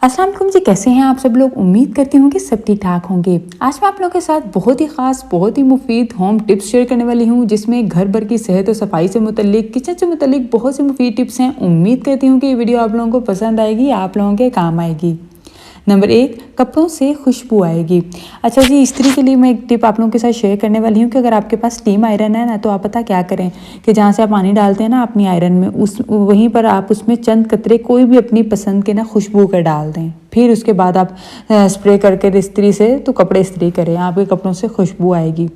अस्सलाम वालेकुम जी, कैसे हैं आप सब लोग। उम्मीद करती हूँ कि सब ठीक ठाक होंगे। आज मैं आप लोगों के साथ बहुत ही ख़ास, बहुत ही मुफीद होम टिप्स शेयर करने वाली हूँ, जिसमें घर भर की सेहत और सफाई से मुतल्लिक, किचन से मुतल्लिक बहुत सी मुफीद टिप्स हैं। उम्मीद करती हूँ कि ये वीडियो आप लोगों को पसंद आएगी, आप लोगों के काम आएगी। नंबर 1, कपड़ों से खुशबू आएगी। अच्छा जी, इस्त्री के लिए मैं एक टिप आप लोगों के साथ शेयर करने वाली हूँ कि अगर आपके पास स्टीम आयरन है ना, तो आप पता क्या करें कि जहाँ से आप पानी डालते हैं ना अपनी आयरन में, उस वहीं पर आप उसमें चंद कतरे कोई भी अपनी पसंद के ना खुशबू के डाल दें। फिर उसके बाद आप स्प्रे करके इस्त्री से तो कपड़े इस्त्री करें, आपके कपड़ों से खुशबू आएगी।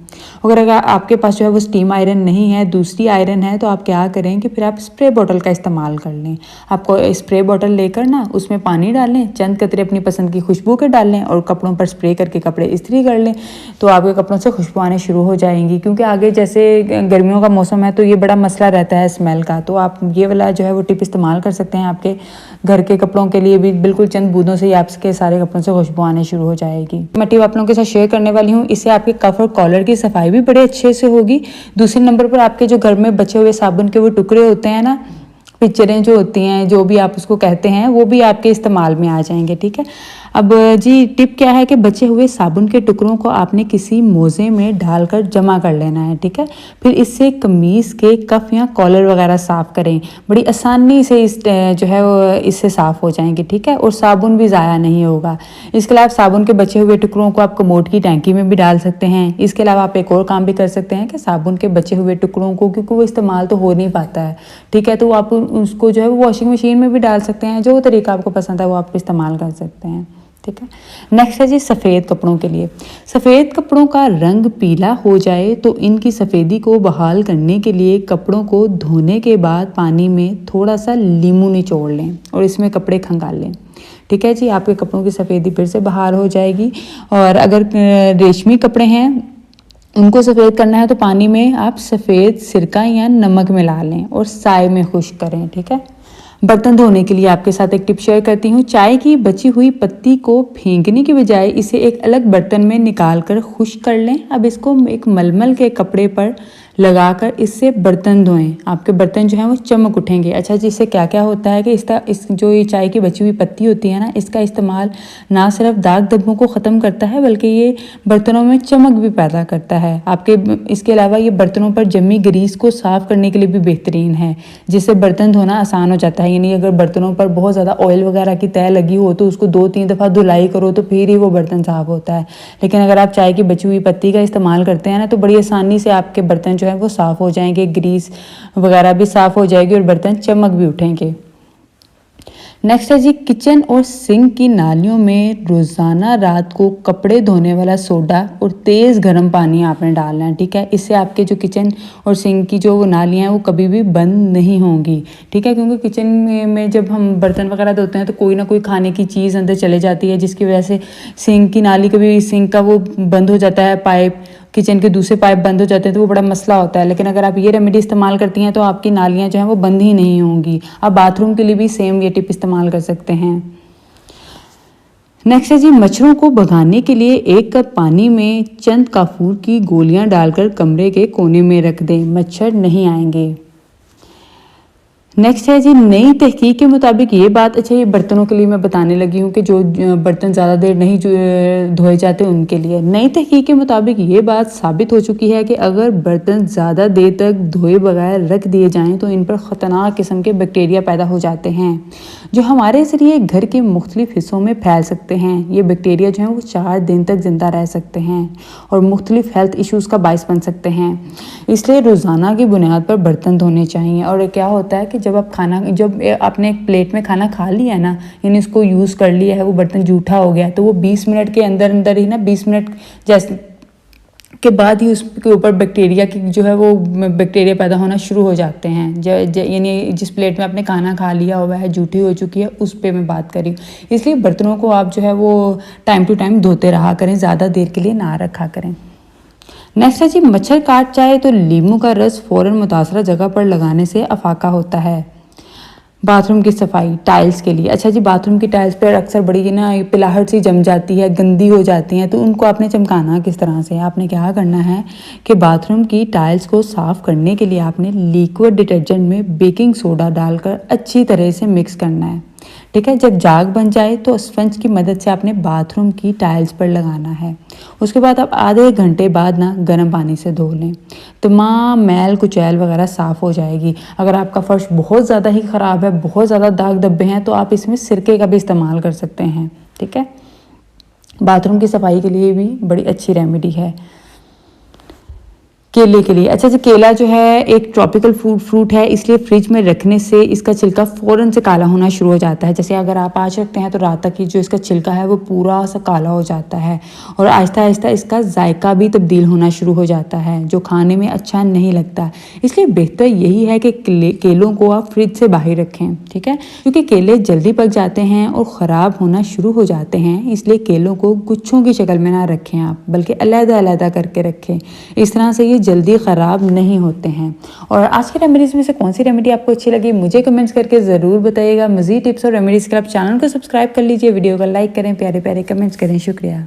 अगर आपके पास जो है वो स्टीम आयरन नहीं है, दूसरी आयरन है, तो आप क्या करें कि फिर आप स्प्रे बॉटल का इस्तेमाल कर लें। आपको स्प्रे बॉटल लेकर ना उसमें पानी डालें, चंद कतरे अपनी पसंद की खुशबू के डाल लें और कपड़ों पर स्प्रे करके कपड़े इस्त्री कर लें, तो आपके कपड़ों से खुशबू आने शुरू हो जाएंगी। क्योंकि आगे जैसे गर्मियों का मौसम है तो ये बड़ा मसला रहता है स्मेल का, तो आप ये वाला जो है वो टिप इस्तेमाल कर सकते हैं। आपके घर के कपड़ों के लिए भी बिल्कुल चंद बूंदों से ही आपके सारे कपड़ों से खुशबू आने शुरू हो जाएगी। मैं टिप आप लोगों के साथ शेयर करने वाली हूँ, इससे आपके कफ और कॉलर की सफाई भी बड़े अच्छे से होगी। दूसरे नंबर पर आपके जो घर में बचे हुए साबुन के वो टुकड़े होते हैं ना, पिक्चरें जो होती हैं, जो भी आप उसको कहते हैं, वो भी आपके इस्तेमाल में आ जाएंगे। ठीक है। अब जी टिप क्या है कि बचे हुए साबुन के टुकड़ों को आपने किसी मोज़े में डालकर जमा कर लेना है। ठीक है। फिर इससे कमीज़ के कफ या कॉलर वगैरह साफ़ करें, बड़ी आसानी से इस जो है वो इससे साफ़ हो जाएंगे। ठीक है। और साबुन भी ज़ाया नहीं होगा। इसके अलावा साबुन के बचे हुए टुकड़ों को आप कमोड की टैंकी में भी डाल सकते हैं। इसके अलावा आप एक और काम भी कर सकते हैं कि साबुन के बचे हुए टुकड़ों को, क्योंकि वो इस्तेमाल तो हो नहीं पाता है, ठीक है, तो आप उसको जो है वो वॉशिंग मशीन में भी डाल सकते हैं। जो तरीका आपको पसंद है वो आप इस्तेमाल कर सकते हैं। ठीक है। नेक्स्ट है जी सफ़ेद कपड़ों के लिए। सफ़ेद कपड़ों का रंग पीला हो जाए तो इनकी सफ़ेदी को बहाल करने के लिए कपड़ों को धोने के बाद पानी में थोड़ा सा नींबू निचोड़ लें और इसमें कपड़े खंगाल लें। ठीक है जी, आपके कपड़ों की सफ़ेदी फिर से बहाल हो जाएगी। और अगर रेशमी कपड़े हैं, उनको सफ़ेद करना है, तो पानी में आप सफ़ेद सिरका या नमक मिला लें और साए में खुश्क करें। ठीक है। बर्तन धोने के लिए आपके साथ एक टिप शेयर करती हूँ। चाय की बची हुई पत्ती को फेंकने की बजाय इसे एक अलग बर्तन में निकाल कर खुश्क कर लें। अब इसको एक मलमल के कपड़े पर लगाकर इससे बर्तन धोएं, आपके बर्तन जो हैं वो चमक उठेंगे। अच्छा जी, इससे क्या क्या होता है कि इस जो ये चाय की बची हुई पत्ती होती है ना, इसका इस्तेमाल ना सिर्फ दाग धब्बों को ख़त्म करता है, बल्कि ये बर्तनों में चमक भी पैदा करता है आपके। इसके अलावा ये बर्तनों पर जमी ग्रीस को साफ़ करने के लिए भी बेहतरीन है, जिससे बर्तन धोना आसान हो जाता है। यानी अगर बर्तनों पर बहुत ज़्यादा ऑयल वगैरह की तह लगी हो तो उसको 2-3 दफ़ा धुलाई करो तो फिर ही वो बर्तन साफ़ होता है। लेकिन अगर आप चाय की बची हुई पत्ती का इस्तेमाल करते हैं ना, तो बड़ी आसानी से आपके बर्तन जो है वो साफ़ हो जाएंगे, ग्रीस वगैरह भी साफ़ हो जाएगी और बर्तन चमक भी उठेंगे। नेक्स्ट है जी किचन और सिंक की नालियों में रोज़ाना रात को कपड़े धोने वाला सोडा और तेज़ गर्म पानी आपने डालना है। ठीक है। इससे आपके जो किचन और सिंक की जो नालियाँ हैं वो कभी भी बंद नहीं होंगी। ठीक है। क्योंकि किचन में जब हम बर्तन वगैरह धोते हैं तो कोई ना कोई खाने की चीज़ अंदर चले जाती है, जिसकी वजह से सिंक की नाली, कभी सिंक का वो बंद हो जाता है, पाइप किचन के दूसरे पाइप बंद हो जाते हैं, तो वो बड़ा मसला होता है। लेकिन अगर आप ये रेमेडी इस्तेमाल करती हैं तो आपकी नालियाँ जो हैं वो बंद ही नहीं होंगी। आप बाथरूम के लिए भी सेम ये टिप इस्तेमाल कर सकते हैं। नेक्स्ट है जी मच्छरों को भगाने के लिए 1 कप पानी में चंद काफूर की गोलियां डालकर कमरे के कोने में रख दें, मच्छर नहीं आएंगे। नेक्स्ट है जी नई तहकीक के मुताबिक ये बात, अच्छा ये बर्तनों के लिए मैं बताने लगी हूँ कि जो बर्तन ज़्यादा देर नहीं धोए जाते उनके लिए। नई तहकीक के मुताबिक ये बात साबित हो चुकी है कि अगर बर्तन ज़्यादा देर तक धोए बगैर रख दिए जाएं तो इन पर ख़तरनाक किस्म के बैक्टीरिया पैदा हो जाते हैं, जो हमारे ज़रिए घर के मुख्तलिफ हिस्सों में फैल सकते हैं। ये बैक्टीरिया जो हैं वो 4 दिन तक ज़िंदा रह सकते हैं और मुख्तलिफ हेल्थ इशूज़ का बायस बन सकते हैं। इसलिए रोज़ाना की बुनियाद पर बर्तन धोने चाहिए। और क्या होता है कि जब आपने एक प्लेट में खाना खा लिया है ना, यानी उसको यूज़ कर लिया है, वो बर्तन जूठा हो गया, तो वो 20 मिनट के अंदर ही ना, 20 मिनट जैसे के बाद ही उसके ऊपर बैक्टीरिया की जो है वो बैक्टीरिया पैदा होना शुरू हो जाते हैं। यानी जिस प्लेट में आपने खाना खा लिया हुआ है, जूठी हो चुकी है, उस पे मैं बात करी। इसलिए बर्तनों को आप जो है वो टाइम टू टाइम धोते रहा करें, ज़्यादा देर के लिए ना रखा करें। नेक्स्ट है जी मच्छर काट जाए तो नींबू का रस फ़ौरन मुतासरा जगह पर लगाने से अफाका होता है। बाथरूम की सफाई टाइल्स के लिए। अच्छा जी, बाथरूम की टाइल्स पर अक्सर बड़ी ना पिलाहट सी जम जाती है, गंदी हो जाती हैं, तो उनको आपने चमकाना किस तरह से? आपने क्या करना है कि बाथरूम की टाइल्स को साफ़ करने के लिए आपने लिक्विड डिटर्जेंट में बेकिंग सोडा डालकर अच्छी तरह से मिक्स करना है। ठीक है। जब जाग बन जाए तो स्पंज की मदद से आपने बाथरूम की टाइल्स पर लगाना है। उसके बाद आप आधे घंटे बाद ना गर्म पानी से धो लें, तमाम मैल कुचैल वगैरह साफ़ हो जाएगी। अगर आपका फर्श बहुत ज़्यादा ही ख़राब है, बहुत ज़्यादा दाग धब्बे हैं, तो आप इसमें सिरके का भी इस्तेमाल कर सकते हैं। ठीक है, बाथरूम की सफाई के लिए भी बड़ी अच्छी रेमेडी है। केले के लिए, अच्छा, केला जो है एक ट्रॉपिकल फ्रूट है, इसलिए फ्रिज में रखने से इसका छिलका फ़ौरन से काला होना शुरू हो जाता है। जैसे अगर आप आज रखते हैं तो रात तक ही जो इसका छिलका है वो पूरा सा काला हो जाता है और आहिस्ता आहिस्ता इसका जायका भी तब्दील होना शुरू हो जाता है, जो खाने में अच्छा नहीं लगता। इसलिए बेहतर यही है कि केलों को आप फ्रिज से बाहर रखें। ठीक है, क्योंकि केले जल्दी पक जाते हैं और ख़राब होना शुरू हो जाते हैं। इसलिए केलों को गुच्छों की शक्ल में ना रखें आप, बल्कि अलग-अलग करके रखें। इस तरह से ये जल्दी ख़राब नहीं होते हैं। और आज की रेमेडीज़ में से कौन सी रेमेडी आपको अच्छी लगी मुझे कमेंट्स करके ज़रूर बताइएगा। मज़ीद टिप्स और रेमेडीज़ के लिए आप चैनल को सब्सक्राइब कर लीजिए, वीडियो को लाइक करें, प्यारे प्यारे कमेंट्स करें। शुक्रिया।